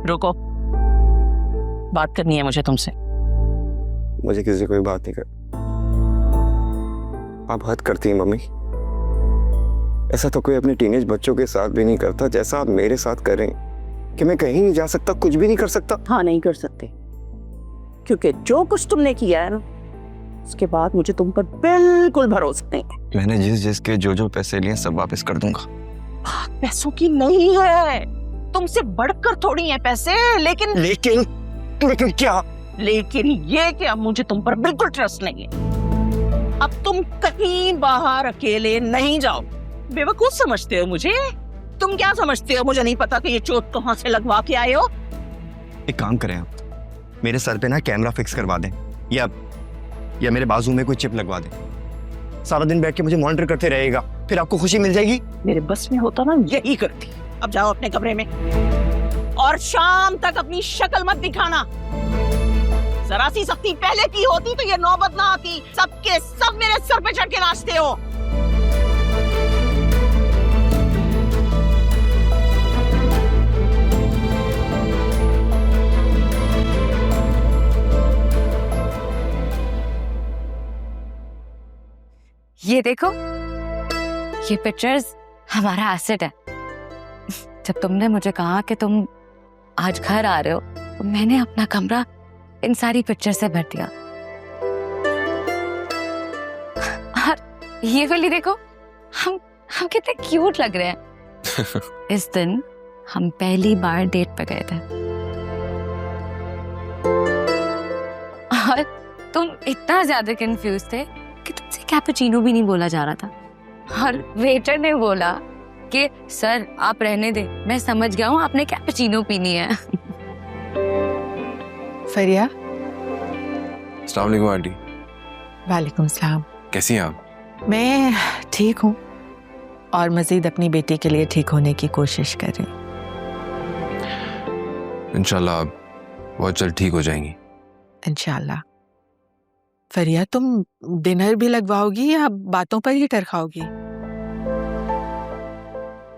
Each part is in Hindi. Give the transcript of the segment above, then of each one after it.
रुको, बात करनी है मुझे तुमसे। मुझे किसी से कोई बात नहीं कर। आप हद करती हैं मम्मी। ऐसा तो कोई अपने टीनेज बच्चों के साथ भी नहीं करता जैसा आप मेरे साथ कर रहे हैं कि मैं कहीं नहीं जा सकता, कुछ भी नहीं कर सकता। हाँ, नहीं कर सकते, क्योंकि जो कुछ तुमने किया है ना, उसके बाद मुझे तुम पर बिल्कुल भरोसा नहीं है। मैंने जिस के जो पैसे लिए सब वापस कर दूंगा। बात पैसों की नहीं है, तुमसे बढ़कर थोड़ी है पैसे, लेकिन लेकिन क्या? लेकिन ये कि अब मुझे तुम पर बिल्कुल ट्रस्ट नहीं है। अब तुम कहीं बाहर अकेले नहीं जाओ। बेवकूफ समझते हो मुझे? तुम क्या समझते हो मुझे नहीं पता कि ये चोट कहाँ से लगवा के आए हो? एक काम करें, आप मेरे सर पे ना कैमरा फिक्स करवा दें, या मेरे बाजू में कोई चिप लगवा दें। सारा दिन बैठ के मुझे मॉनिटर करते रहेगा, फिर आपको खुशी मिल जाएगी। मेरे बस में होता ना यही करती। अब जाओ अपने कमरे में, और शाम तक अपनी शक्ल मत दिखाना। जरा सी सख्ती पहले की होती तो ये नौबत ना आती। सबके सब मेरे सर पे चढ़ के नाचते हो। ये देखो, ये पिक्चर्स हमारा एसेट है। जब तुमने मुझे कहा कि तुम आज घर आ रहे हो, तो मैंने अपना कमरा इन सारी पिक्चर से भर दिया। और ये वाली देखो, हम कितने क्यूट लग रहे हैं। इस दिन हम पहली बार डेट पे गए थे और तुम इतना ज्यादा कंफ्यूज थे कि तुमसे कैपुचिनो भी नहीं बोला जा रहा था। और वेटर ने बोला कि सर आप रहने दे, मैं समझ गया हूँ आपने कैपुचिनो पीनी है। फरिया। अस्सलाम वालेकुम आंटी। वालेकुम सलाम। कैसी हैं आप? मैं ठीक हूँ और मजीद अपनी बेटी के लिए ठीक होने की कोशिश कर रही हूँ। इंशाल्लाह आप बहुत जल्द ठीक हो जाएंगी। इंशाल्लाह। फरिया, तुम डिनर भी लगवाओगी या बातों पर ही टरखाओगी?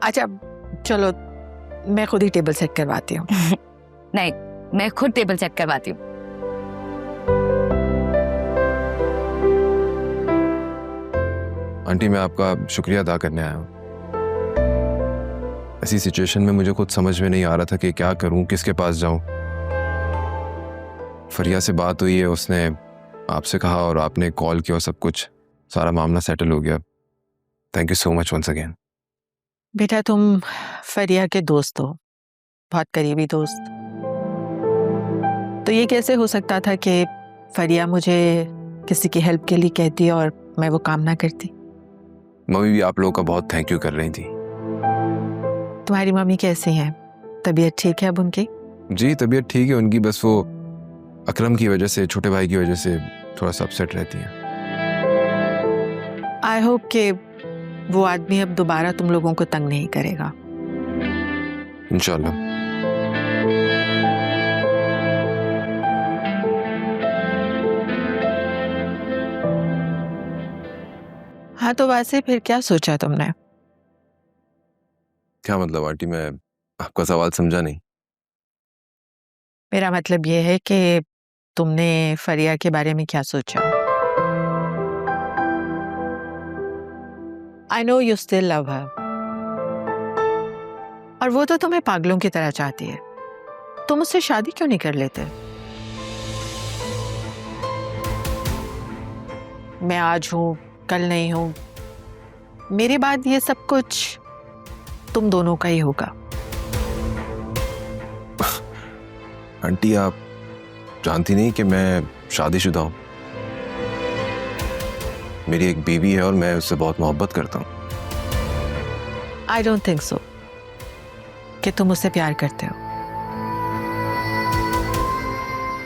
अच्छा चलो, मैं खुद ही टेबल सेट करवाती हूँ। नहीं, मैं खुद टेबल सेट करवाती हूँ। आंटी, मैं आपका शुक्रिया अदा करने आया हूँ। ऐसी सिचुएशन में मुझे खुद समझ में नहीं आ रहा था कि क्या करूँ, किसके पास जाऊँ। फरिया से बात हुई है, उसने आपसे कहा और आपने कॉल किया और सब कुछ, सारा मामला सेटल हो गया। Thank you so much once again. बेटा, तुम फरिया के दोस्त हो, बहुत करीबी दोस्त। तो ये कैसे हो सकता था कि फरिया मुझे किसी की हेल्प के लिए कहती और मैं वो काम ना करती? मम्मी भी आप लोगों का बहुत थैंक यू कर रही थी। तुम्हारी मम्मी कैसी हैं? तबीयत ठीक है अब उनकी? जी तबीयत ठीक है उनकी, बस वो अकरम की वजह से, छोटे भाई की वजह से थोड़ा सा अपसेट रहती हैं। आई होप कि वो आदमी अब दोबारा तुम लोगों को तंग नहीं करेगा। इंशाल्लाह। हाँ, तो वैसे फिर क्या सोचा तुमने? क्या मतलब आंटी, मैं आपका सवाल समझा नहीं। मेरा मतलब ये है कि तुमने फरिया के बारे में क्या सोचा? I know you still love हर, और वो तो तुम्हें पागलों की तरह चाहती है। तुम उससे शादी क्यों नहीं कर लेते? मैं आज हूं, कल नहीं हूं, मेरे बाद ये सब कुछ तुम दोनों का ही होगा। आंटी, आप जानती नहीं कि मैं शादीशुदा हूं। मेरी एक बीवी है और मैं उससे बहुत मोहब्बत करता हूं। आई डोंट थिंक सो कि तुम उससे प्यार करते हो।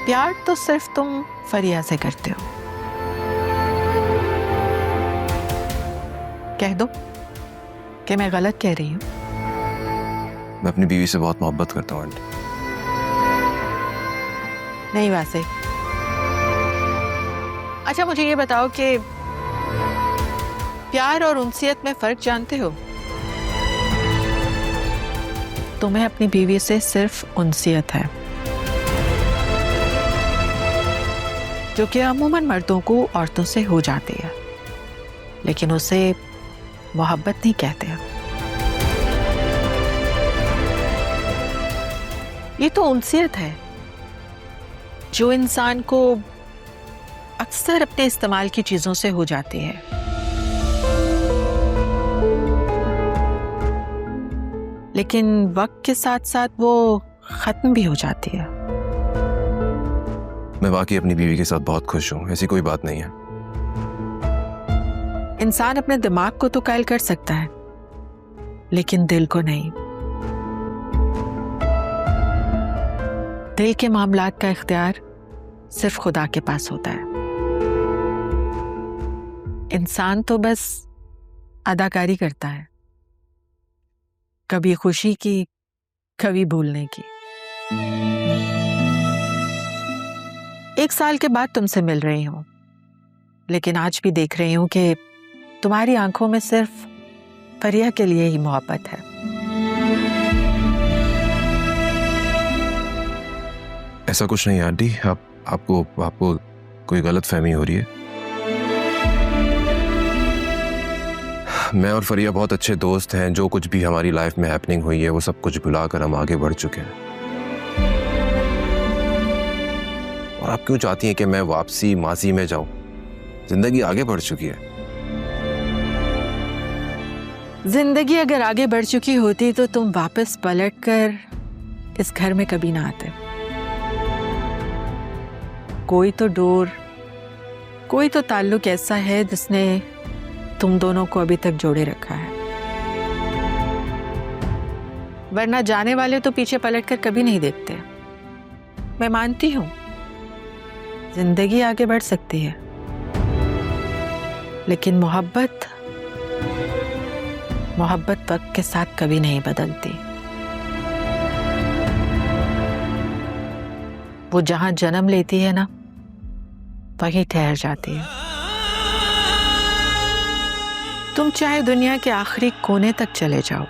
प्यार तो सिर्फ तुम फरिया से करते हो। कह दो कि मैं गलत कह रही हूँ। मैं अपनी बीवी से बहुत मोहब्बत करता हूँ आंटी। नहीं वैसे। अच्छा मुझे ये बताओ कि प्यार और उनसियत में फर्क जानते हो? तुम्हें अपनी बीवी से सिर्फ उनसियत है, जो कि अमूमन मर्दों को औरतों से हो जाती है, लेकिन उसे मोहब्बत नहीं कहते हैं। ये तो उनसियत है जो इंसान को अक्सर अपने इस्तेमाल की चीजों से हो जाती है। लेकिन वक्त के साथ साथ वो खत्म भी हो जाती है। मैं वाकई अपनी बीवी के साथ बहुत खुश हूँ, ऐसी कोई बात नहीं है। इंसान अपने दिमाग को तो कायल कर सकता है, लेकिन दिल को नहीं। दिल के मामलात का इख्तियार सिर्फ खुदा के पास होता है। इंसान तो बस अदाकारी करता है, कभी खुशी की, कभी भूलने की। 1 साल के बाद तुमसे मिल रही हूं, लेकिन आज भी देख रही हूं कि तुम्हारी आंखों में सिर्फ फरिया के लिए ही मोहब्बत है। ऐसा कुछ नहीं आंटी, आपको कोई गलत फहमी हो रही है। मैं और फरिया बहुत अच्छे दोस्त हैं। जो कुछ भी हमारी लाइफ में हैपनिंग हुई है वो सब कुछ भुलाकर हम आगे बढ़ चुके हैं। और आप क्यों चाहती हैं कि मैं वापसी माजी में जाऊं? जिंदगी आगे बढ़ चुकी है। जिंदगी अगर आगे बढ़ चुकी होती तो तुम वापस पलटकर इस घर में कभी ना आते। कोई तो डोर, कोई तो ताल्लुक ऐसा है जिसने तुम दोनों को अभी तक जोड़े रखा है, वरना जाने वाले तो पीछे पलटकर कभी नहीं देखते। मैं मानती हूं जिंदगी आगे बढ़ सकती है, लेकिन मोहब्बत वक्त के साथ कभी नहीं बदलती। वो जहां जन्म लेती है ना, वहीं ठहर जाती है। तुम चाहे दुनिया के आखिरी कोने तक चले जाओ,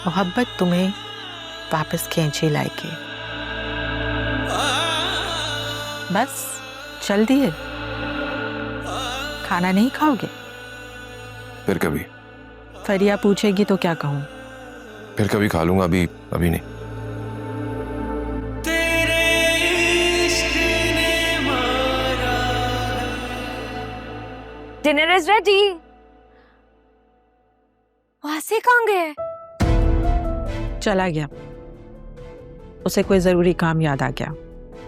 मोहब्बत तुम्हें वापस खींचे लाएगी। बस चल दिए। खाना नहीं खाओगे? फिर कभी। फरिया पूछेगी तो क्या कहूं? फिर कभी खा लूंगा, अभी नहीं। Dinner is ready. वासी कहाँ गए? चला गया, उसे कोई जरूरी काम याद आ गया।